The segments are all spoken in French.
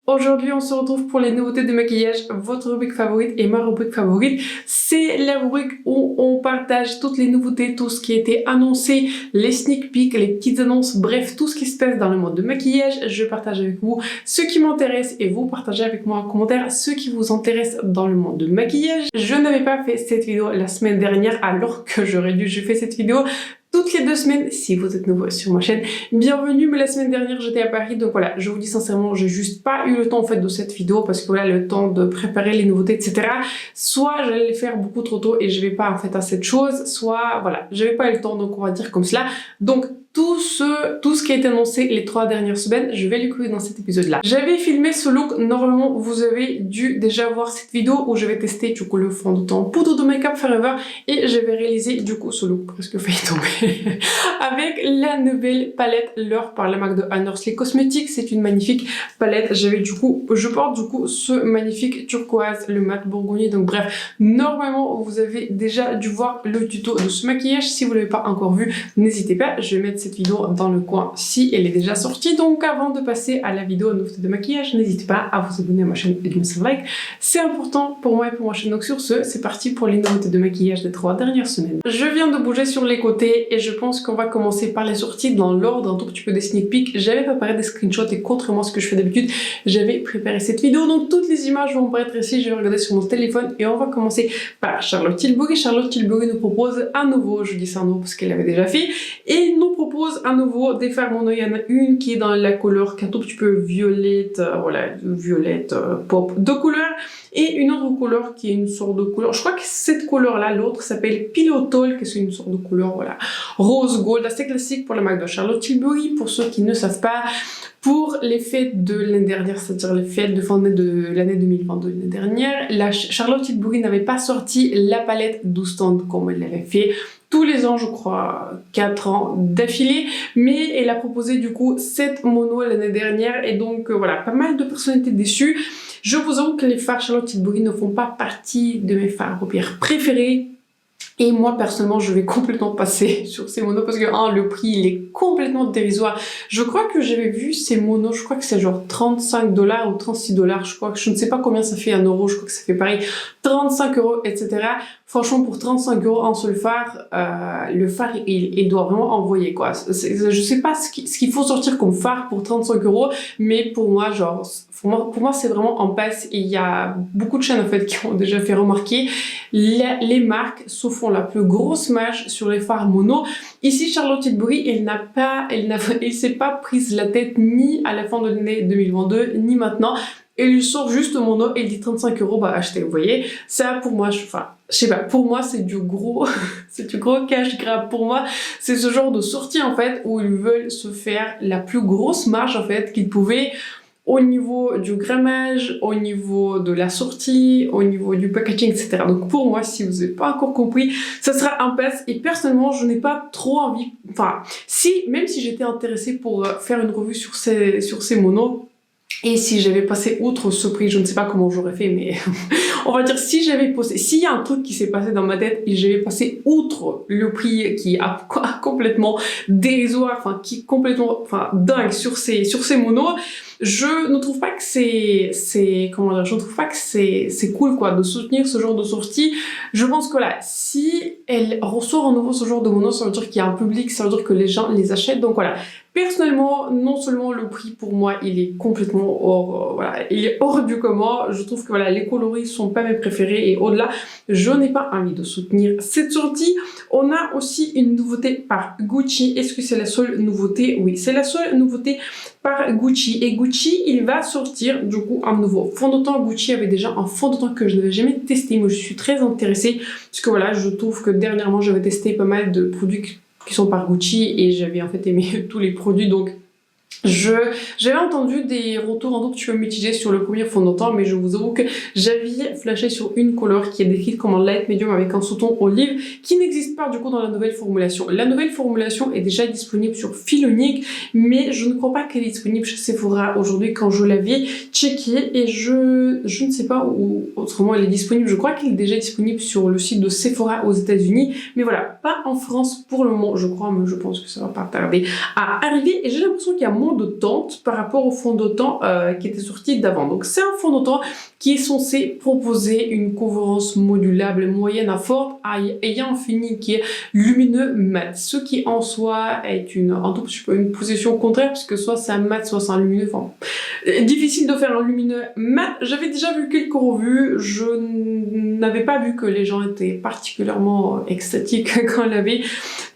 Aujourd'hui, on se retrouve pour les nouveautés de maquillage, votre rubrique favorite et ma rubrique favorite. C'est la rubrique où on partage toutes les nouveautés, tout ce qui a été annoncé, les sneak peeks, les petites annonces, bref, tout ce qui se passe dans le monde de maquillage. Je partage avec vous ce qui m'intéresse et vous partagez avec moi en commentaire ce qui vous intéresse dans le monde de maquillage. Je n'avais pas fait cette vidéo la semaine dernière alors que j'aurais dû. Je fais cette vidéo toutes les 2 semaines, si vous êtes nouveau sur ma chaîne, bienvenue. Mais la semaine dernière, j'étais à Paris, donc voilà, je vous dis sincèrement, j'ai juste pas eu le temps en fait de cette vidéo parce que voilà, le temps de préparer les nouveautés, etc. Soit j'allais les faire beaucoup trop tôt et je vais pas en fait à cette chose, soit voilà, j'avais pas eu le temps, donc on va dire comme cela. Donc tout ce qui a été annoncé les 3 dernières semaines, je vais le couvrir dans cet épisode-là. J'avais filmé ce look, normalement vous avez dû déjà voir cette vidéo où je vais tester du coup le fond de teint poudre de make-up Forever et je vais réaliser du coup ce look presque failli tomber avec la nouvelle palette L'Or par la marque de Anne Horsley Cosmetics. C'est une magnifique palette. Je porte du coup ce magnifique turquoise, le mat bourgogne. Donc bref, normalement vous avez déjà dû voir le tuto de ce maquillage. Si vous l'avez pas encore vu, n'hésitez pas, je vais mettre cette vidéo dans le coin si elle est déjà sortie. Donc avant de passer à la vidéo nouveauté de maquillage, n'hésitez pas à vous abonner à ma chaîne et de me faire like. C'est important pour moi et pour ma chaîne. Donc sur ce, c'est parti pour les nouveautés de maquillage des 3 dernières semaines. Je viens de bouger sur les côtés et je pense qu'on va commencer par les sorties dans l'ordre un tout petit peu des sneak peeks. J'avais préparé des screenshots et contrairement à ce que je fais d'habitude, j'avais préparé cette vidéo. Donc toutes les images vont apparaître ici. Je vais regarder sur mon téléphone et on va commencer par Charlotte Tilbury. Charlotte Tilbury nous propose à nouveau, je dis ça à nouveau parce qu'elle l'avait déjà fait, et nous propose à nouveau des fards mono. Il y en a une qui est dans la couleur qui est un tout petit peu violette, voilà, violette pop de couleur, et une autre couleur qui est une sorte de couleur, je crois que cette couleur là, l'autre s'appelle Pillow Talk, c'est une sorte de couleur, voilà, rose gold, assez classique pour la marque de Charlotte Tilbury. Pour ceux qui ne savent pas, pour les fêtes de l'année dernière, c'est-à-dire les fêtes de fin de l'année 2022, l'année dernière, la Charlotte Tilbury n'avait pas sorti la palette 12 tons comme elle l'avait fait tous les ans, je crois, 4 ans d'affilée, mais elle a proposé du coup 7 monos l'année dernière, et donc voilà, pas mal de personnes étaient déçues. Je vous avoue que les fards Charlotte Tilbury ne font pas partie de mes fards paupières préférés. Et moi, personnellement, je vais complètement passer sur ces monos parce que, le prix, il est complètement dérisoire. Je crois que j'avais vu ces monos, je crois que c'est genre 35 $ ou 36 $, je crois que je ne sais pas combien ça fait en euros, je crois que ça fait pareil, 35 €, etc. Franchement, pour 35 € un seul fard, le fard, il doit vraiment envoyer, quoi. Je sais pas ce qu'il faut sortir comme fard pour 35 €, mais pour moi, genre, pour moi, c'est vraiment en passe. Et il y a beaucoup de chaînes, en fait, qui ont déjà fait remarquer les marques se font la plus grosse marge sur les fards mono. Ici, Charlotte Tilbury, elle s'est pas prise la tête ni à la fin de l'année 2022, ni maintenant. Elle lui sort juste mono et elle dit 35 €, bah achetez, vous voyez. Ça, pour moi, je sais pas, pour moi, c'est du gros, c'est du gros cash grab. Pour moi, c'est ce genre de sortie, en fait, où ils veulent se faire la plus grosse marge, en fait, qu'ils pouvaient, au niveau du grammage, au niveau de la sortie, au niveau du packaging, etc. Donc pour moi, si vous n'avez pas encore compris, ça sera un pass. Et personnellement, je n'ai pas trop envie, même si j'étais intéressée pour faire une revue sur ces monos, et si j'avais passé outre ce prix, je ne sais pas comment j'aurais fait, mais on va dire s'il y a un truc qui s'est passé dans ma tête et j'avais passé outre le prix qui est complètement dérisoire, qui est complètement, dingue sur ces monos, je ne trouve pas que je ne trouve pas que c'est cool, quoi, de soutenir ce genre de sortie. Je pense que là, si elle ressort à nouveau ce genre de monos, ça veut dire qu'il y a un public, ça veut dire que les gens les achètent, donc voilà. Personnellement, non seulement le prix pour moi, il est complètement il est hors du commun. Je trouve que voilà, les coloris sont pas mes préférés et au-delà, je n'ai pas envie de soutenir cette sortie. On a aussi une nouveauté par Gucci. Est-ce que c'est la seule nouveauté? Oui, c'est la seule nouveauté par Gucci. Et Gucci, il va sortir du coup un nouveau fond de teint. Gucci avait déjà un fond de teint que je n'avais jamais testé, mais je suis très intéressée parce que voilà, je trouve que dernièrement, j'avais testé pas mal de produits qui sont par Gucci et j'avais en fait aimé tous les produits, donc j'avais entendu des retours un tout petit peu mitigés sur le premier fond de teint, mais je vous avoue que j'avais flashé sur une couleur qui est décrite comme un light medium avec un sous-ton olive qui n'existe pas du coup dans la nouvelle formulation. La nouvelle formulation est déjà disponible sur Philonique, mais je ne crois pas qu'elle est disponible chez Sephora aujourd'hui quand je l'avais checké, et je ne sais pas où autrement elle est disponible. Je crois qu'elle est déjà disponible sur le site de Sephora aux États-Unis, mais voilà, pas en France pour le moment, je crois, mais je pense que ça va pas tarder à arriver. Et j'ai l'impression qu'il y a moins de teinte par rapport au fond de teint qui était sorti d'avant. Donc c'est un fond de teint qui est censé proposer une couvrance modulable moyenne à forte ayant un fini qui est lumineux mat, ce qui en soi est un tout petit peu une position contraire puisque soit c'est un mat soit c'est un lumineux. Enfin, difficile de faire un lumineux mat. J'avais déjà vu quelques revues, je n'avais pas vu que les gens étaient particulièrement extatiques quand ils avaient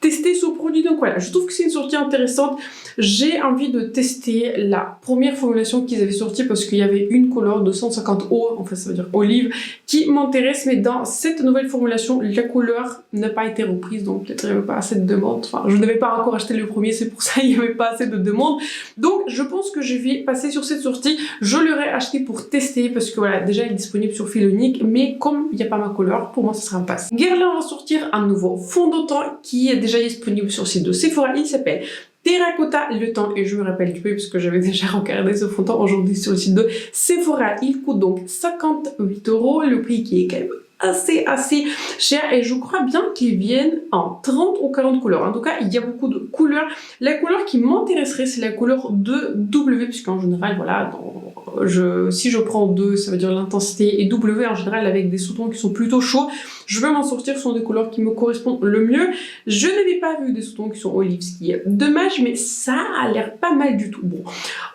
testé ce produit. Donc voilà, je trouve que c'est une sortie intéressante. J'ai envie de tester la première formulation qu'ils avaient sortie parce qu'il y avait une couleur de 150 eau, en fait ça veut dire olive, qui m'intéresse, mais dans cette nouvelle formulation, la couleur n'a pas été reprise, donc peut-être il n'y avait pas assez de demandes. Enfin, je n'avais pas encore acheté le premier, c'est pour ça qu'il n'y avait pas assez de demandes. Donc je pense que je vais passer sur cette sortie. Je l'aurais acheté pour tester parce que voilà, déjà il est disponible sur fil unique, mais comme il n'y a pas ma couleur, pour moi ce sera un pass. Guerlain va sortir un nouveau fond de teint qui est déjà disponible sur le site de Sephora. Il s'appelle Terracotta le temps, et je me rappelle du peu parce que j'avais déjà regardé ce fond de teint aujourd'hui sur le site de Sephora. Il coûte donc 58 €, le prix qui est quand même assez cher, et je crois bien qu'ils viennent en 30 ou 40 couleurs. En tout cas, il y a beaucoup de couleurs. La couleur qui m'intéresserait, c'est la couleur de W, puisqu'en général, voilà, si je prends 2, ça veut dire l'intensité, et W en général avec des sous-tons qui sont plutôt chauds, je vais m'en sortir, ce sont des couleurs qui me correspondent le mieux. Je n'avais pas vu des sous-tons qui sont olive, ce qui est dommage, mais ça a l'air pas mal du tout. Bon,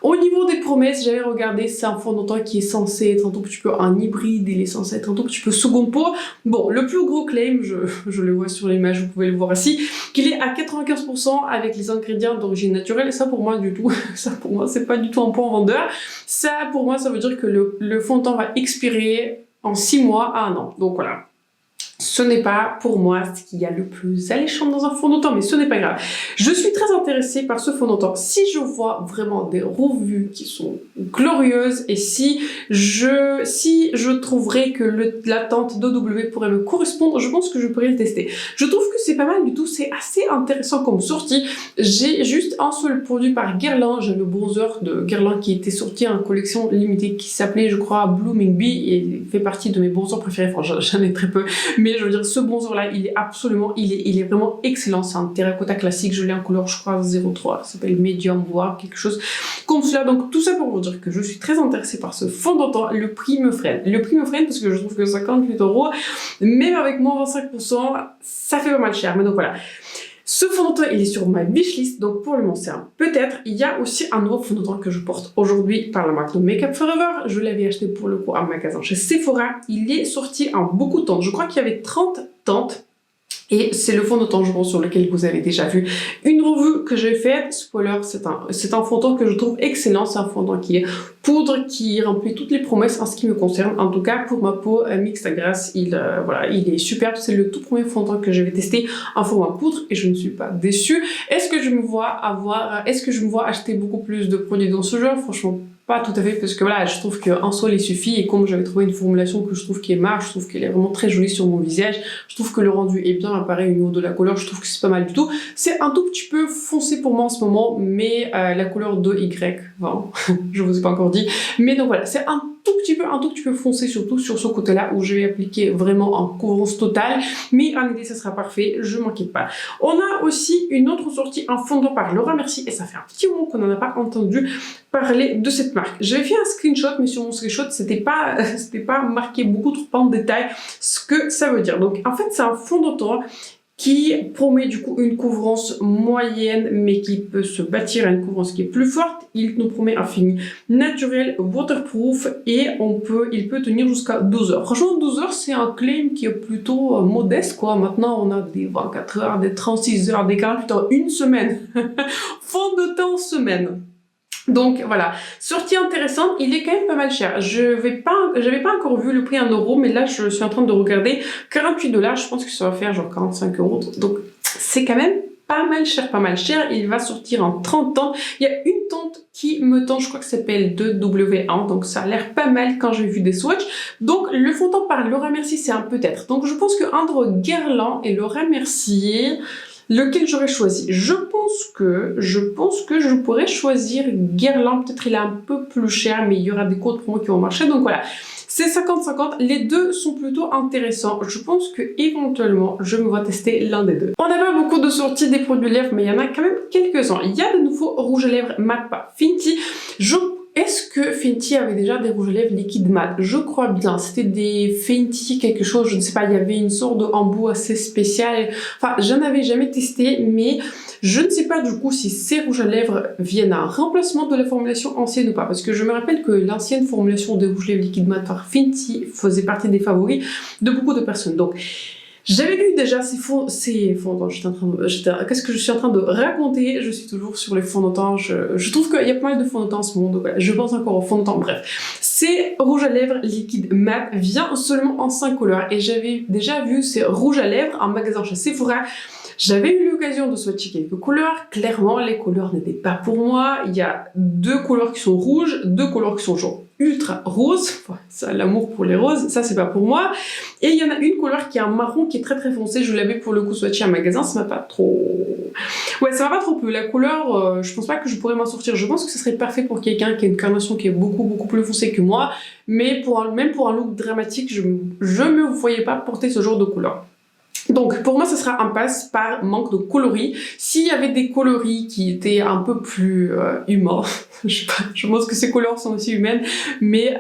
au niveau des promesses, j'avais regardé, c'est un fond de teint qui est censé être un tout petit peu un hybride, il est censé être un tout petit peu seconde peau. Bon, le plus gros claim, je le vois sur l'image, vous pouvez le voir ici, qu'il est à 95% avec les ingrédients d'origine naturelle, et ça pour moi du tout, ça pour moi c'est pas du tout un point vendeur. Ça pour moi ça veut dire que le fond de teint va expirer en 6 mois à 1 an, donc voilà. Ce n'est pas pour moi ce qu'il y a le plus alléchant dans un fond de teint, mais ce n'est pas grave. Je suis très intéressée par ce fond de teint. Si je vois vraiment des revues qui sont glorieuses et si je trouverais que la teinte d'OW pourrait me correspondre, je pense que je pourrais le tester. Je trouve que c'est pas mal du tout, c'est assez intéressant comme sortie. J'ai juste un seul produit par Guerlain, j'ai le bronzer de Guerlain qui était sorti en collection limitée qui s'appelait, je crois, Blooming Bee, et il fait partie de mes bronzers préférés. Enfin, j'en ai très peu, mais je veux dire, ce bronzer là, il est vraiment excellent. C'est un terracotta classique, je l'ai en couleur, je crois, 03, ça s'appelle Medium, voire quelque chose comme cela. Donc tout ça pour vous dire que je suis très intéressée par ce fond de teint. Le prix me freine. Le prix me freine parce que je trouve que 58 €, même avec moins 25%, ça fait pas mal cher. Mais donc voilà. Ce fond de teint, il est sur ma wishlist, donc pour le moment c'est un peut-être. Il y a aussi un nouveau fond de teint que je porte aujourd'hui par la marque de Make Up For Ever. Je l'avais acheté pour le coup en magasin chez Sephora. Il est sorti en beaucoup de teintes. Je crois qu'il y avait 30 teintes. Et c'est le fond de teint, je pense, sur lequel vous avez déjà vu une revue que j'ai faite. Spoiler, c'est un fond de teint que je trouve excellent. C'est un fond de teint qui est poudre, qui remplit toutes les promesses en ce qui me concerne. En tout cas, pour ma peau mixte à grasse, il est superbe. C'est le tout premier fond de teint que j'avais testé en format poudre et je ne suis pas déçue. Est-ce que je me vois acheter beaucoup plus de produits dans ce genre? Franchement, pas tout à fait, parce que voilà, je trouve qu'un seul il suffit, et comme j'avais trouvé une formulation que je trouve qui est marre, je trouve qu'elle est vraiment très jolie sur mon visage, je trouve que le rendu est bien, pareil au niveau de la couleur, je trouve que c'est pas mal du tout. C'est un tout petit peu foncé pour moi en ce moment, mais la couleur de Y, enfin, je vous ai pas encore dit, mais donc voilà, c'est un tout petit peu foncé, surtout sur ce côté-là où je vais appliquer vraiment en couvrance totale, mais en été ça sera parfait, je m'inquiète pas. On a aussi une autre sortie en fond de teint par Laura Mercier, et ça fait un petit moment qu'on n'en a pas entendu parler de cette marque. J'avais fait un screenshot, mais sur mon screenshot c'était pas marqué beaucoup trop en détail ce que ça veut dire. Donc en fait c'est un fond de teint qui promet du coup une couvrance moyenne, mais qui peut se bâtir à une couvrance qui est plus forte. Il nous promet un fini naturel, waterproof, et il peut tenir jusqu'à 12 heures. Franchement, 12 heures, c'est un claim qui est plutôt modeste, quoi. Maintenant, on a des 24 heures, des 36 heures, des 48 heures, une semaine. Fond de teint semaine. Donc voilà, sortie intéressante, il est quand même pas mal cher. J'avais pas encore vu le prix en euros, mais là je suis en train de regarder 48 $, je pense que ça va faire genre 45 €. Donc c'est quand même pas mal cher. Il va sortir en 30 teintes. Il y a une teinte qui me tente, je crois que ça s'appelle 2W1, donc ça a l'air pas mal quand j'ai vu des swatchs. Donc le fond de teint par Laura Mercier, c'est un peut-être. Donc je pense que entre Guerlain et Laura Mercier, lequel j'aurais choisi? Je pense que je pourrais choisir Guerlain. Peut-être il est un peu plus cher, mais il y aura des codes promo qui vont marcher. Donc voilà. c'est 50-50. Les deux sont plutôt intéressants. Je pense que éventuellement, je me vois tester l'un des deux. On n'a pas beaucoup de sorties des produits lèvres, mais il y en a quand même quelques-uns. Il y a de nouveaux rouges à lèvres mat par Fenty. Est-ce que Fenty avait déjà des rouges à lèvres liquides mat? Je crois bien. C'était des Fenty quelque chose, je ne sais pas. Il y avait une sorte d'embout assez spécial. Enfin, je n'avais jamais testé, mais je ne sais pas du coup si ces rouges à lèvres viennent à un remplacement de la formulation ancienne ou pas. Parce que je me rappelle que l'ancienne formulation des rouges à lèvres liquides mat par Fenty faisait partie des favoris de beaucoup de personnes. Donc, j'avais lu déjà ces fondants, qu'est-ce que je suis en train de raconter? Je suis toujours sur les fonds de teint, je trouve qu'il y a pas mal de fonds de teint en ce monde, donc voilà, je pense encore aux fonds de teint, bref. Ces rouges à lèvres liquide mat vient seulement en 5 couleurs, et j'avais déjà vu ces rouges à lèvres en magasin chez Sephora. J'avais eu l'occasion de swatcher quelques couleurs. Clairement, les couleurs n'étaient pas pour moi. Il y a 2 couleurs qui sont rouges, 2 couleurs qui sont genre ultra roses. Enfin, ça, l'amour pour les roses, ça c'est pas pour moi. Et il y en a une couleur qui est un marron qui est très très foncé. Je l'avais pour le coup swatché en magasin, ça m'a pas trop... Ouais, ça m'a pas trop plu. La couleur, je pense pas que je pourrais m'en sortir. Je pense que ce serait parfait pour quelqu'un qui a une carnation qui est beaucoup plus foncée que moi. Mais même pour un look dramatique, je me voyais pas porter ce genre de couleur. Donc pour moi ça sera un pass par manque de coloris. S'il y avait des coloris qui étaient un peu plus humains, je pense que ces couleurs sont aussi humaines, mais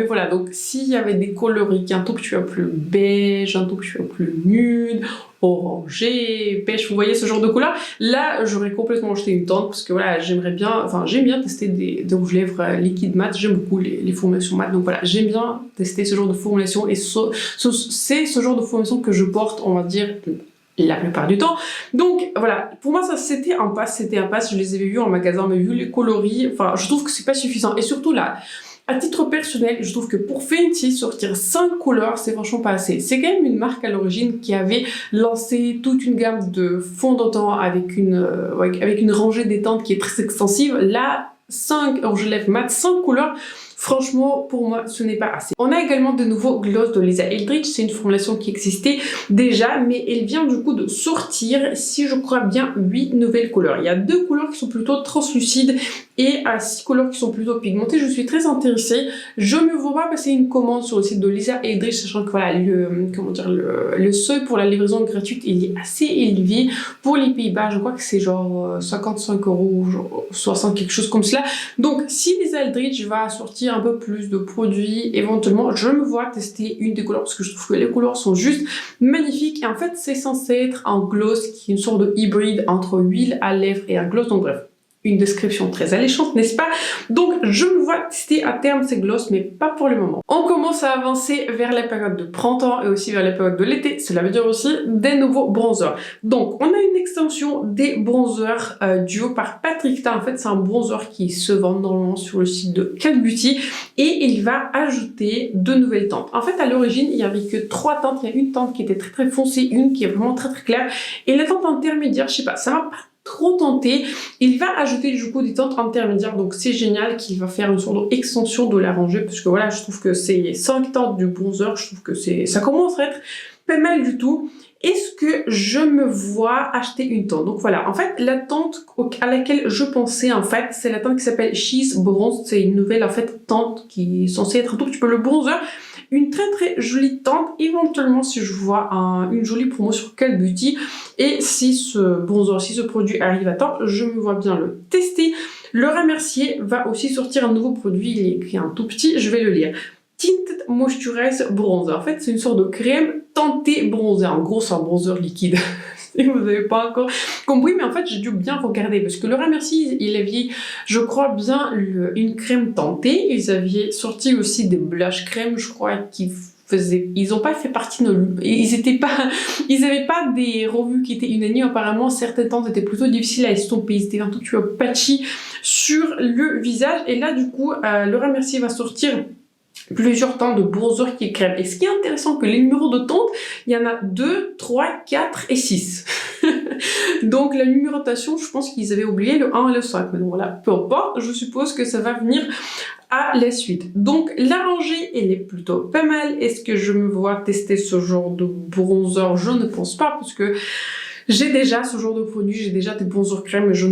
voilà, donc s'il y avait des coloris qui un tout petit peu plus beige, un tout petit peu plus nude, orangé, pêche, vous voyez ce genre de couleur, là j'aurais complètement acheté une tente parce que voilà, j'aime bien tester des rouges lèvres liquides mat, j'aime beaucoup les formulations mat, donc voilà, j'aime bien tester ce genre de formulation et c'est ce genre de formulation que je porte, on va dire, la plupart du temps. Donc voilà, pour moi ça c'était un pass, je les avais vus en magasin, mais vu les coloris, enfin je trouve que c'est pas suffisant, et surtout là, à titre personnel, je trouve que pour Fenty, sortir 5 couleurs, c'est franchement pas assez. C'est quand même une marque à l'origine qui avait lancé toute une gamme de fonds de teint avec une rangée des teintes qui est très extensive. Là, 5 rouges à lèvres mat, 5 couleurs, franchement, pour moi, ce n'est pas assez. On a également de nouveaux gloss de Lisa Eldridge. C'est une formulation qui existait déjà, mais elle vient du coup de sortir, si je crois bien, 8 nouvelles couleurs. Il y a 2 couleurs qui sont plutôt translucides et 6 couleurs qui sont plutôt pigmentées. Je suis très intéressée. Je me vois pas passer une commande sur le site de Lisa Eldridge, sachant que voilà, le seuil pour la livraison gratuite, il est assez élevé. Pour les Pays-Bas, je crois que c'est genre 55 €, genre 60 quelque chose comme cela. Donc, si Lisa Eldridge va sortir un peu plus de produits, éventuellement, je me vois tester une des couleurs parce que je trouve que les couleurs sont juste magnifiques. Et en fait, c'est censé être un gloss qui est une sorte de hybride entre huile à lèvres et un gloss. Donc bref, une description très alléchante, n'est-ce pas? Donc je me vois tester à terme ces gloss, mais pas pour le moment. On commence à avancer vers la période de printemps et aussi vers la période de l'été. Cela veut dire aussi des nouveaux bronzers. Donc on a une extension des bronzers duo par Patrick Ta. En fait, c'est un bronzer qui se vend normalement sur le site de Cat Beauty et il va ajouter 2 nouvelles teintes. En fait, à l'origine, il n'y avait que 3 teintes. Il y a une teinte qui était très foncée, une qui est vraiment très claire et la teinte intermédiaire, je sais pas, ça m'a pas trop tenté. Il va ajouter du coup des teintes intermédiaires, donc c'est génial qu'il va faire une sorte d'extension de la rangée, parce que voilà, je trouve que c'est 5 teintes du bronzer, je trouve que ça commence à être pas mal du tout. Est-ce que je me vois acheter une teinte? Donc voilà, en fait, la teinte à laquelle je pensais, en fait, c'est la teinte qui s'appelle She's Bronze. C'est une nouvelle, en fait, teinte qui est censée être un tout petit peu le bronzer. Une très jolie teinte, éventuellement si je vois une jolie promo sur Cat Beauty, et si ce produit arrive à temps, je me vois bien le tester. Laura Mercier va aussi sortir un nouveau produit, il est écrit un tout petit, je vais le lire. Tinted Moisturize Bronzer. En fait, c'est une sorte de crème teintée bronzer. En gros, c'est un bronzer liquide. Si vous n'avez pas encore compris, mais en fait, j'ai dû bien regarder parce que Laura Mercier, il avait, je crois bien, une crème teintée. Ils avaient sorti aussi des blush crème, je crois, qui faisaient. Ils n'ont pas fait partie de. Ils n'avaient pas des revues qui étaient unanimes. Apparemment, certaines teintes étaient plutôt difficiles à estomper. Ils étaient un tout petit peu patchy sur le visage. Et là, du coup, Laura Mercier va sortir plusieurs teintes de bronzer qui est crème. Et ce qui est intéressant, que les numéros de teintes, il y en a 2, 3, 4 et 6. Donc la numérotation, je pense qu'ils avaient oublié le 1 et le 5. Mais donc voilà, peu importe, je suppose que ça va venir à la suite. Donc la rangée, elle est plutôt pas mal. Est-ce que je me vois tester ce genre de bronzer? Je ne pense pas, parce que j'ai déjà ce genre de produit, j'ai déjà des bronzers crème et je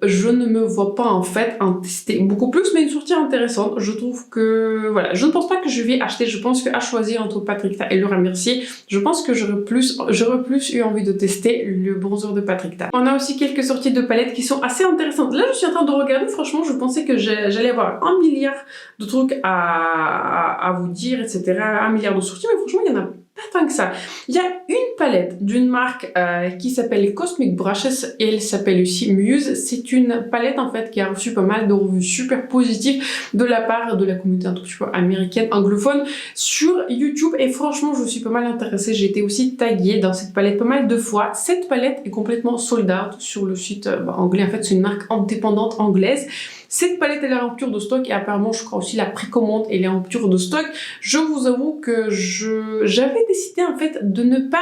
je ne me vois pas en fait en tester beaucoup plus, mais une sortie intéressante. Je trouve que, voilà, je ne pense pas que je vais acheter. Je pense qu'à choisir entre Patrick Ta et Laura Mercier, je pense que j'aurais plus eu envie de tester le bronzer de Patrick Ta. On a aussi quelques sorties de palettes qui sont assez intéressantes. Là, je suis en train de regarder, franchement, je pensais que j'allais avoir 1 milliard de trucs à vous dire, etc. 1 milliard de sorties, mais franchement, il y en a pas tant que ça. Il y a une palette d'une marque qui s'appelle Cosmic Brushes et elle s'appelle aussi Muse. C'est une palette en fait qui a reçu pas mal de revues super positives de la part de la communauté un tout petit peu américaine anglophone sur YouTube et franchement je suis pas mal intéressée. J'ai été aussi taguée dans cette palette pas mal de fois. Cette palette est complètement sold out sur le site anglais. En fait c'est une marque indépendante anglaise. Cette palette elle est en rupture de stock et apparemment je crois aussi la précommande elle est en rupture de stock. Je vous avoue que j'avais décidé en fait de ne pas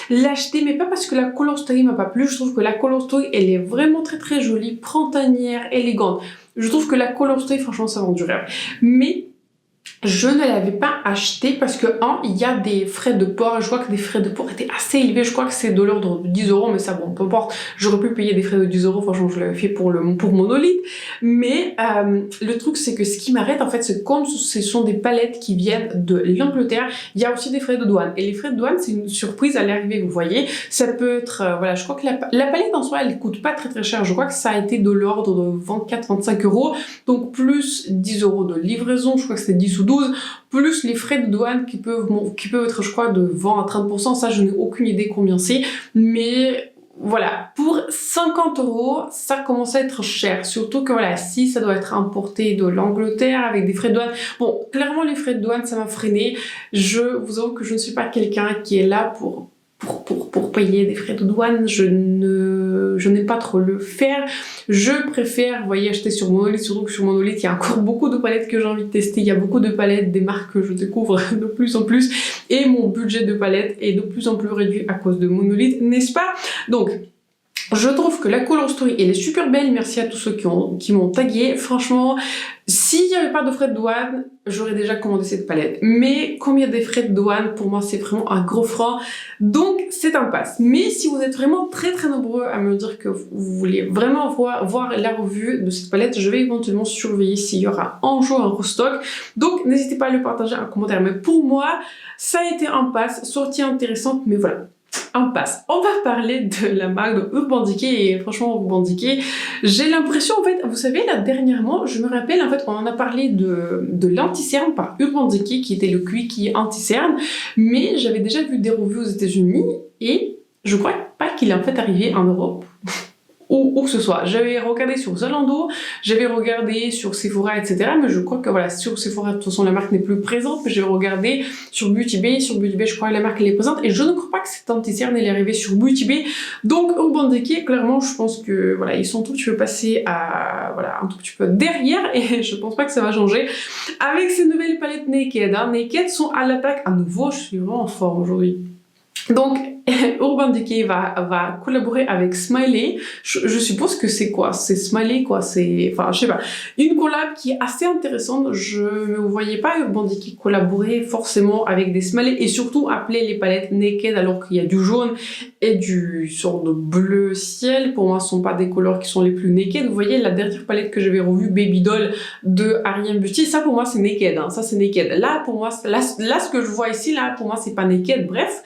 l'acheter, mais pas parce que la color story m'a pas plu. Je trouve que la color story elle est vraiment très jolie, printanière, élégante. Je trouve que la color story franchement ça vend du rêve. Mais je ne l'avais pas acheté parce que, il y a des frais de port. Je crois que les frais de port étaient assez élevés. Je crois que c'est de l'ordre de 10 €, mais ça, bon, peu importe. J'aurais pu payer des frais de 10 €. Franchement, je l'avais fait pour Monolith. Mais le truc, c'est que ce qui m'arrête, en fait, c'est comme ce sont des palettes qui viennent de l'Angleterre, il y a aussi des frais de douane. Et les frais de douane, c'est une surprise à l'arrivée, vous voyez. Ça peut être, voilà, je crois que la palette en soi, elle coûte pas très cher. Je crois que ça a été de l'ordre de 24-25 €. Donc, plus 10 € de livraison. Je crois que c'était 10 ou 12. Plus les frais de douane qui peuvent être, je crois, de 20 à 30%. Ça, je n'ai aucune idée combien c'est. Mais voilà, pour 50 €, ça commence à être cher. Surtout que voilà, si ça doit être importé de l'Angleterre avec des frais de douane. Bon, clairement, les frais de douane, ça m'a freiné. Je vous avoue que je ne suis pas quelqu'un qui est là pour payer des frais de douane. Je n'ai pas trop le faire. Je préfère, vous voyez, acheter sur Monolith, surtout que sur Monolith, il y a encore beaucoup de palettes que j'ai envie de tester. Il y a beaucoup de palettes, des marques que je découvre de plus en plus. Et mon budget de palettes est de plus en plus réduit à cause de Monolith, n'est-ce pas? Donc, je trouve que la color story elle est super belle, merci à tous ceux qui m'ont tagué. Franchement, s'il n'y avait pas de frais de douane, j'aurais déjà commandé cette palette. Mais comme il y a des frais de douane, pour moi c'est vraiment un gros frein. Donc c'est un pass. Mais si vous êtes vraiment très nombreux à me dire que vous voulez vraiment voir la revue de cette palette, je vais éventuellement surveiller s'il y aura un jour un restock. Donc n'hésitez pas à le partager en commentaire. Mais pour moi, ça a été un pass, sortie intéressante, mais voilà. Un pass. On va parler de la marque de Urban Decay et franchement Urban Decay, j'ai l'impression en fait, vous savez là dernièrement, je me rappelle en fait on en a parlé de l'anti-cerne par Urban Decay qui était le Quickie anti-cerne, mais j'avais déjà vu des revues aux États-Unis et je crois pas qu'il est en fait arrivé en Europe. Où que ce soit. J'avais regardé sur Zalando, j'avais regardé sur Sephora, etc. Mais je crois que voilà, sur Sephora, de toute façon, la marque n'est plus présente. Mais j'avais regardé sur Beauty Bay. Sur Beauty Bay, je crois que la marque elle est présente. Et je ne crois pas que cette anti-cerne elle est arrivée sur Beauty Bay. Donc, Urban Decay, clairement, je pense que voilà, ils sont tout petit peu passés à voilà, un tout petit peu derrière. Et je pense pas que ça va changer. Avec ces nouvelles palettes Naked. Naked sont à l'attaque à nouveau. Je suis vraiment en forme aujourd'hui. Donc, Urban Decay va collaborer avec Smiley. Je suppose que c'est quoi? C'est Smiley, quoi. C'est, enfin, je sais pas. Une collab qui est assez intéressante. Je ne voyais pas Urban Decay collaborer forcément avec des Smiley et surtout appeler les palettes Naked alors qu'il y a du jaune et du sort de bleu ciel. Pour moi, ce sont pas des couleurs qui sont les plus Naked. Vous voyez, la dernière palette que j'avais revue, Baby Doll de Ariane Beauty, ça pour moi c'est Naked. Hein. Ça c'est Naked. Là, pour moi, là, ce que je vois ici, là, pour moi, c'est pas Naked. Bref.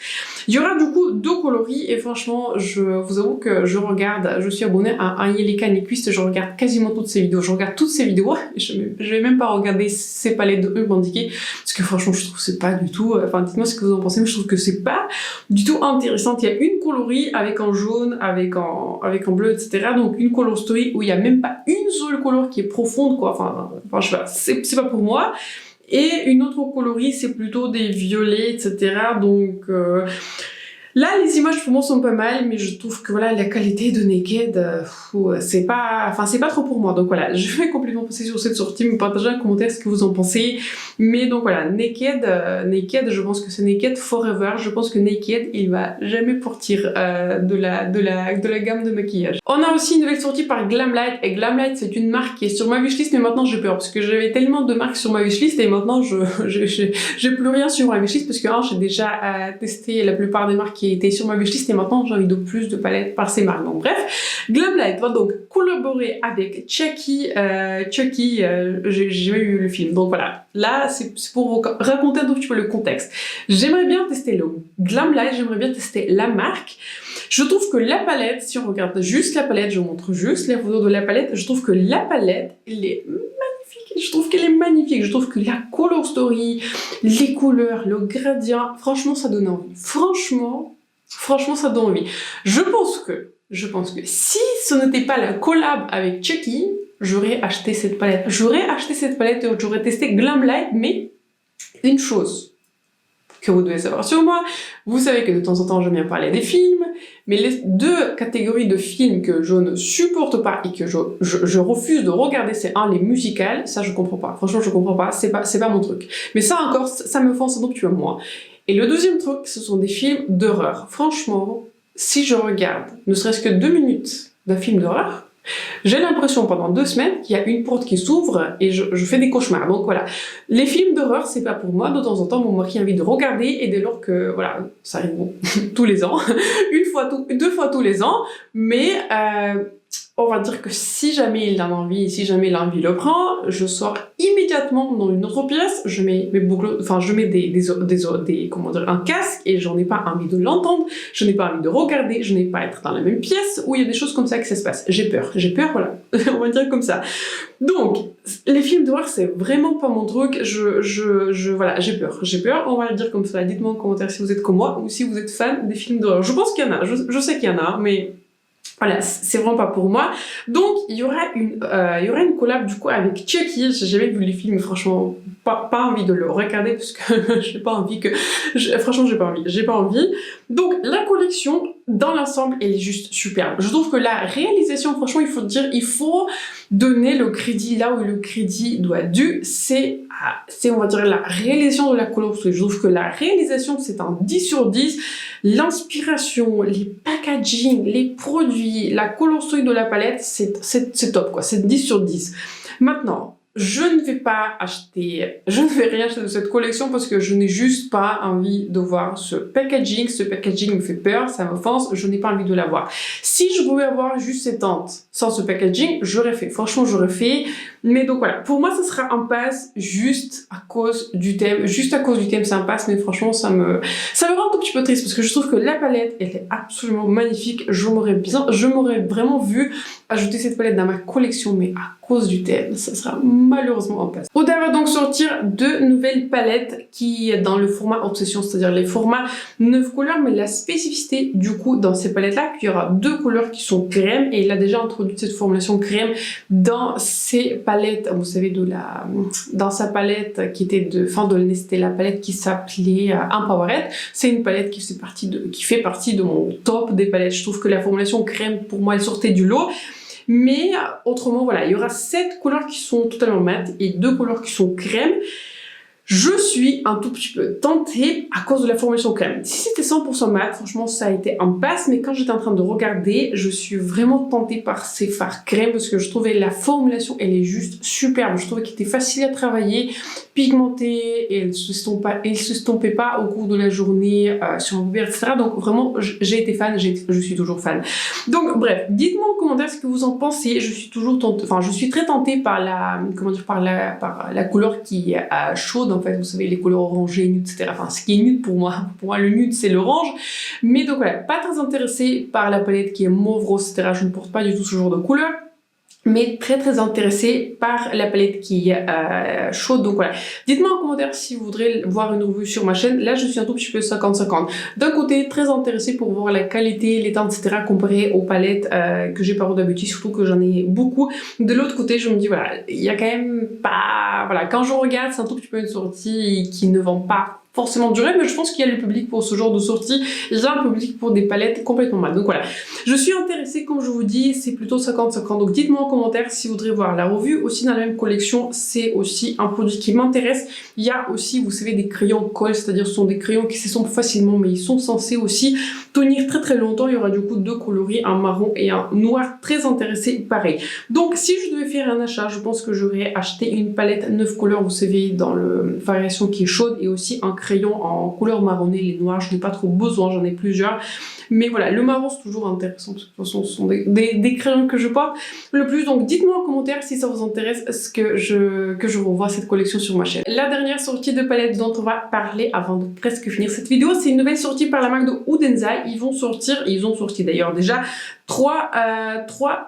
Il y aura du coup 2 coloris et franchement, je vous avoue que je suis abonnée à Yelika Nyquist, je regarde quasiment toutes ses vidéos, je regarde toutes ses vidéos, et je vais même pas regarder ces palettes de Urban Decay, parce que franchement, je trouve que c'est pas du tout, enfin dites-moi ce que vous en pensez, mais je trouve que c'est pas du tout intéressant. Il y a une coloris avec un jaune, avec un bleu, etc. Donc une color story où il y a même pas une seule couleur qui est profonde, quoi, enfin je sais pas, c'est pas pour moi. Et une autre coloris, c'est plutôt des violets, etc. Donc là, les images pour moi sont pas mal, mais je trouve que voilà, la qualité de Naked, c'est pas trop pour moi. Donc voilà, je vais complètement passer sur cette sortie, me partager en commentaire ce que vous en pensez. Mais donc voilà, Naked, je pense que c'est Naked Forever. Je pense que Naked, il va jamais partir de la gamme de maquillage. On a aussi une nouvelle sortie par Glamlight, et Glamlight c'est une marque qui est sur ma wishlist, mais maintenant j'ai peur parce que j'avais tellement de marques sur ma wishlist et maintenant j'ai plus rien sur ma wishlist parce que j'ai déjà testé la plupart des marques qui étaient sur ma wishlist et maintenant j'ai envie de plus de palettes par ces marques. Donc bref, Glamlight va donc collaborer avec Chucky. J'ai jamais vu le film, donc voilà. Là, c'est pour vous raconter un tout petit peu le contexte. J'aimerais bien tester le Glamlight, j'aimerais bien tester la marque. Je trouve que la palette, si on regarde juste la palette, je vous montre juste les photos de la palette, je trouve que la palette, elle est magnifique. Je trouve qu'elle est magnifique. Je trouve que la color story, les couleurs, le gradient, franchement, ça donne envie. Franchement, ça donne envie. Je pense que si ce n'était pas la collab avec Chucky, j'aurais acheté cette palette. Et j'aurais testé Glamlight, mais une chose que vous devez savoir sur moi, vous savez que de temps en temps j'aime bien parler des films, mais les deux catégories de films que je ne supporte pas et que je refuse de regarder, c'est les musicals, ça je comprends pas, franchement je comprends pas, c'est pas mon truc. Mais ça encore, ça me fonce un petit peu moins. Et le deuxième truc, ce sont des films d'horreur. Franchement, si je regarde ne serait-ce que 2 minutes d'un film d'horreur, j'ai l'impression pendant 2 semaines qu'il y a une porte qui s'ouvre et je fais des cauchemars. Donc voilà, les films d'horreur c'est pas pour moi. De temps en temps mon mari a envie de regarder et dès lors que voilà, ça arrive tous les ans, 2 fois tous les ans, mais on va dire que si jamais il a envie, le prend, je sors immédiatement dans une autre pièce, je mets mes boucles, je mets un casque et j'en ai pas envie de l'entendre, je n'ai pas envie de regarder, je n'ai pas à être dans la même pièce où il y a des choses comme ça qui se passent. J'ai peur, voilà, on va dire comme ça. Donc, les films d'horreur, c'est vraiment pas mon truc, voilà, j'ai peur, on va le dire comme ça. Dites-moi en commentaire si vous êtes comme moi ou si vous êtes fan des films d'horreur. Je pense qu'il y en a, je sais qu'il y en a, mais voilà, c'est vraiment pas pour moi. Donc, il y aura une collab du coup avec Chucky. J'ai jamais vu les films, franchement, pas envie de le regarder parce que franchement, j'ai pas envie. Donc, la collection, dans l'ensemble, elle est juste superbe. Je trouve que la réalisation, franchement, il faut donner le crédit là où le crédit doit dû. C'est, on va dire, la réalisation de la collection. Je trouve que la réalisation, c'est un 10 sur 10. L'inspiration, les packaging, les produits, la colorstory de la palette, c'est top quoi, c'est 10 sur 10. Maintenant, je ne vais rien acheter de cette collection parce que je n'ai juste pas envie de voir ce packaging. Ce packaging me fait peur, ça m'offense, je n'ai pas envie de l'avoir. Si je pouvais avoir juste ces tentes sans ce packaging, j'aurais fait. Franchement, j'aurais fait. Mais donc voilà, pour moi, ça sera un pass juste à cause du thème. Juste à cause du thème, c'est un pass, mais franchement, ça me rend un tout petit peu triste parce que je trouve que la palette, elle est absolument magnifique. Je m'aurais vraiment vu ajouter cette palette dans ma collection, mais à cause du thème, ça sera malheureusement un pass. Oda va donc sortir 2 nouvelles palettes qui est dans le format Obsession, c'est-à-dire les formats 9 couleurs, mais la spécificité du coup dans ces palettes-là, qu'il y aura 2 couleurs qui sont crème, et il a déjà introduit cette formulation crème dans ses palettes, vous savez, dans sa palette qui était de fin de l'année, c'était la palette qui s'appelait Empowered. C'est une palette qui fait partie de mon top des palettes. Je trouve que la formulation crème, pour moi, elle sortait du lot. Mais autrement, voilà, il y aura 7 couleurs qui sont totalement mates et 2 couleurs qui sont crème. Je suis un tout petit peu tentée à cause de la formulation crème. Si c'était 100% mat, franchement, ça a été un pass, mais quand j'étais en train de regarder, je suis vraiment tentée par ces fards crème parce que je trouvais la formulation, elle est juste superbe. Je trouvais qu'elle était facile à travailler, pigmentée, et elle s'estompait pas au cours de la journée sur mon paupière, etc. Donc vraiment, j'ai été fan, je suis toujours fan. Donc bref, dites-moi en commentaire ce que vous en pensez. Je suis toujours je suis très tentée par la couleur qui est chaude. En fait, vous savez, les couleurs orangées, nude, etc. Enfin, ce qui est nude pour moi le nude c'est l'orange. Mais donc voilà, pas très intéressée par la palette qui est mauve, rose, etc. Je ne porte pas du tout ce genre de couleur. Mais très intéressée par la palette qui est chaude. Donc voilà, dites-moi en commentaire si vous voudrez voir une revue sur ma chaîne. Là, je suis un tout petit peu 50-50. D'un côté, très intéressée pour voir la qualité, les teintes, etc. comparé aux palettes que j'ai par Huda Beauty, surtout que j'en ai beaucoup. De l'autre côté, je me dis, voilà, il y a quand même pas... Voilà, quand je regarde, c'est un tout petit peu une sortie qui ne vend pas forcément durer, mais je pense qu'il y a le public pour ce genre de sortie, il y a un public pour des palettes complètement mal. Donc voilà, je suis intéressée, comme je vous dis, c'est plutôt 50-50, donc dites-moi en commentaire si vous voudrez voir la revue. Aussi dans la même collection, c'est aussi un produit qui m'intéresse. Il y a aussi, vous savez, des crayons colle, c'est-à-dire ce sont des crayons qui s'essompent facilement, mais ils sont censés aussi tenir très très longtemps. Il y aura du coup deux coloris, un marron et un noir, très intéressé pareil. Donc si je devais faire un achat, je pense que j'aurais acheté une palette 9 couleurs, vous savez, dans la variation qui est chaude, et aussi un crayon en couleur marronnée. Les noirs, je n'ai pas trop besoin, j'en ai plusieurs. Mais voilà, le marron c'est toujours intéressant, de toute façon ce sont des crayons que je porte le plus. Donc dites-moi en commentaire si ça vous intéresse que je revoie cette collection sur ma chaîne. La dernière sortie de palette dont on va parler avant de presque finir cette vidéo, c'est une nouvelle sortie par la marque de Udenzai. Ils ont sorti d'ailleurs déjà trois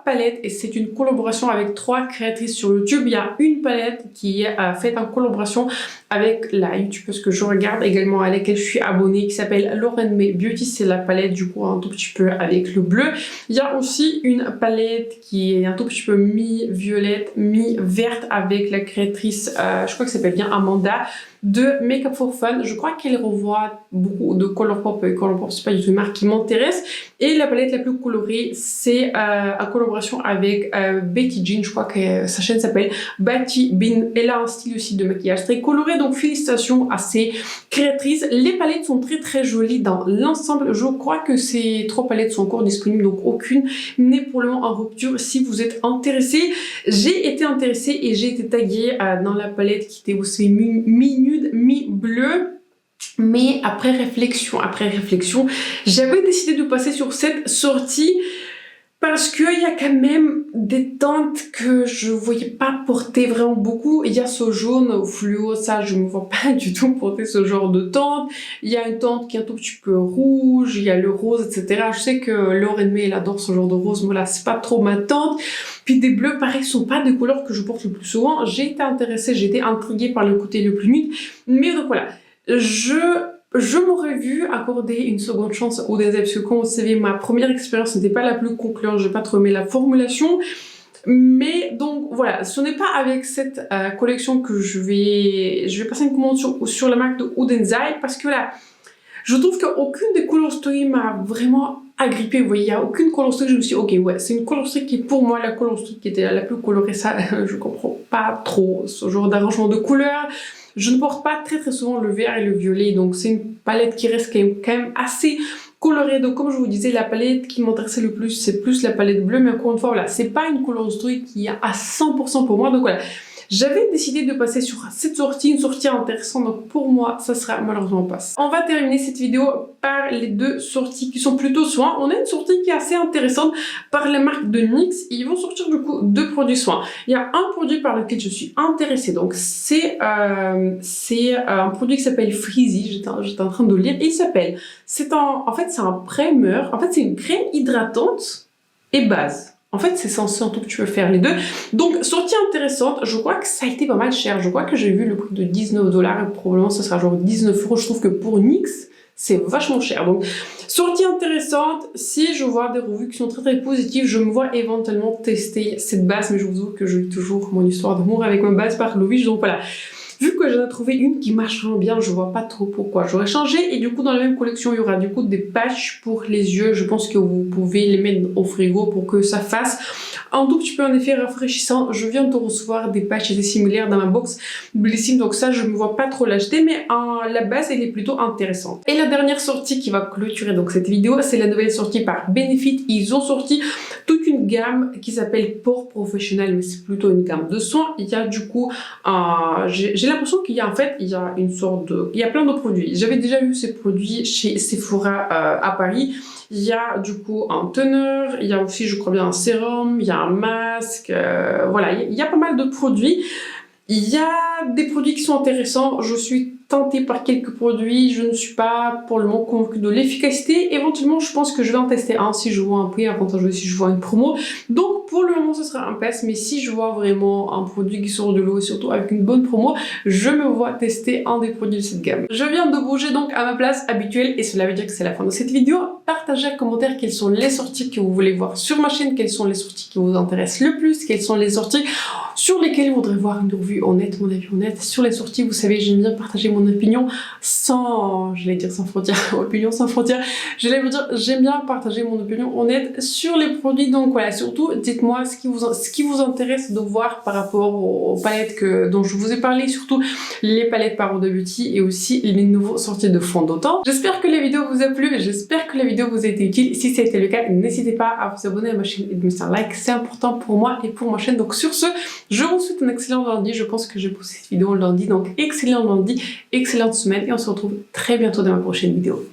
palettes, et c'est une collaboration avec 3 créatrices sur YouTube. Il y a une palette qui est faite en collaboration avec la youtubeuse que je regarde également, à laquelle je suis abonnée, qui s'appelle Lauren May Beauty. C'est la palette du coup un tout petit peu avec le bleu. Il y a aussi une palette qui est un tout petit peu mi-violette, mi-verte, avec la créatrice, je crois que ça s'appelle bien Amanda, de Make Up for Fun. Je crois qu'elle revoit beaucoup de Colourpop, et Colourpop c'est pas du tout une marque qui m'intéresse. Et la palette la plus colorée, c'est en collaboration avec Betty Jean, je crois que sa chaîne s'appelle Betty Bean. Elle a un style aussi de maquillage très coloré, donc félicitations à ces créatrices. Les palettes sont très très jolies dans l'ensemble. Je crois que ces 3 palettes sont encore disponibles, donc aucune n'est pour le moment en rupture. Si vous êtes intéressé, j'ai été intéressée et j'ai été taguée dans la palette qui était aussi mi-nude, mi-bleu. Mais après réflexion, j'avais décidé de passer sur cette sortie parce qu'il y a quand même des teintes que je voyais pas porter vraiment beaucoup. Il y a ce jaune fluo, ça je me vois pas du tout porter ce genre de teinte. Il y a une teinte qui est un tout petit peu rouge, il y a le rose, etc. Je sais que Lauren May elle adore ce genre de rose, mais là c'est pas trop ma teinte. Puis des bleus, pareil, sont pas des couleurs que je porte le plus souvent. J'ai été intéressée, j'ai été intriguée par le côté le plus nude. Mais donc voilà, je m'aurais vu accorder une seconde chance au Udenzai, parce que comme vous savez, ma première expérience n'était pas la plus concluante, j'ai pas trop aimé la formulation. Mais donc voilà, ce n'est pas avec cette collection que je vais passer une commande sur la marque de Udenzai, parce que là, je trouve qu'aucune des color story m'a vraiment agrippée. Vous voyez, il n'y a aucune color story, je me suis dit, ok, ouais, c'est une color story qui est pour moi la color story qui était la plus colorée. Ça, je comprends pas trop ce genre d'arrangement de couleurs. Je ne porte pas très très souvent le vert et le violet, donc c'est une palette qui reste quand même assez colorée. Donc comme je vous disais, la palette qui m'intéressait le plus, c'est plus la palette bleue, mais encore une fois, voilà, c'est pas une color story qui est à 100% pour moi, donc voilà. J'avais décidé de passer sur cette sortie, une sortie intéressante, donc pour moi, ça sera malheureusement pas. On va terminer cette vidéo par les 2 sorties qui sont plutôt soins. On a une sortie qui est assez intéressante par la marque de NYX. Ils vont sortir du coup 2 produits soins. Il y a un produit par lequel je suis intéressée, donc c'est un produit qui s'appelle Freezy. J'étais en train de le lire, et il s'appelle, en fait c'est un primer, en fait c'est une crème hydratante et base. En fait, c'est censé en tout que tu peux faire les 2. Donc, sortie intéressante. Je crois que ça a été pas mal cher. Je crois que j'ai vu le prix de 19 $, et probablement ce sera genre 19 €. Je trouve que pour NYX, c'est vachement cher. Donc, sortie intéressante. Si je vois des revues qui sont très très positives, je me vois éventuellement tester cette base. Mais je vous avoue que je vis toujours mon histoire d'amour avec ma base par Lovich. Donc voilà. Vu que j'en ai trouvé une qui marche vraiment bien, je vois pas trop pourquoi j'aurais changé. Et du coup, dans la même collection, il y aura du coup des patchs pour les yeux. Je pense que vous pouvez les mettre au frigo pour que ça fasse un tout petit peu un effet rafraîchissant. Je viens de recevoir des patchs assez similaires dans ma box Blissim, donc ça, je me vois pas trop l'acheter, mais la base, elle est plutôt intéressante. Et la dernière sortie qui va clôturer donc cette vidéo, c'est la nouvelle sortie par Benefit. Ils ont sorti toute une gamme qui s'appelle Pore Professionnel, mais c'est plutôt une gamme de soins. Il y a du coup, j'ai l'impression qu'il y a en fait, il y a une sorte de, il y a plein de produits. J'avais déjà vu ces produits chez Sephora à Paris. Il y a du coup un toner, il y a aussi, je crois bien, un sérum, il y a un masque, voilà, il y a pas mal de produits. Il y a des produits qui sont intéressants, je suis tentée par quelques produits, je ne suis pas pour le moment convaincue de l'efficacité. Éventuellement, je pense que je vais en tester un si je vois un prix avantageux, si je vois une promo. Donc pour le moment ce sera un pass, mais si je vois vraiment un produit qui sort de l'eau et surtout avec une bonne promo, je me vois tester un des produits de cette gamme. Je viens de bouger donc à ma place habituelle et cela veut dire que c'est la fin de cette vidéo. Partagez en commentaire quelles sont les sorties que vous voulez voir sur ma chaîne, quelles sont les sorties qui vous intéressent le plus, quelles sont les sorties sur lesquelles vous voudrez voir une revue honnête, mon avis honnête. Sur les sorties, vous savez, j'aime bien partager mon opinion sans, j'allais dire sans frontières, opinion sans frontières. J'allais vous dire, j'aime bien partager mon opinion honnête sur les produits. Donc voilà, surtout, dites-moi ce qui vous intéresse de voir par rapport aux palettes dont je vous ai parlé, surtout les palettes par Huda Beauty et aussi les nouveaux sorties de fond de teint. J'espère que la vidéo vous a plu, j'espère que la vidéo vous a été utile. Si ça a été le cas, n'hésitez pas à vous abonner à ma chaîne et de me faire un like, c'est important pour moi et pour ma chaîne. Donc sur ce, je vous souhaite un excellent lundi. Je pense que je poste cette vidéo le lundi, donc excellent lundi, excellente semaine et on se retrouve très bientôt dans ma prochaine vidéo.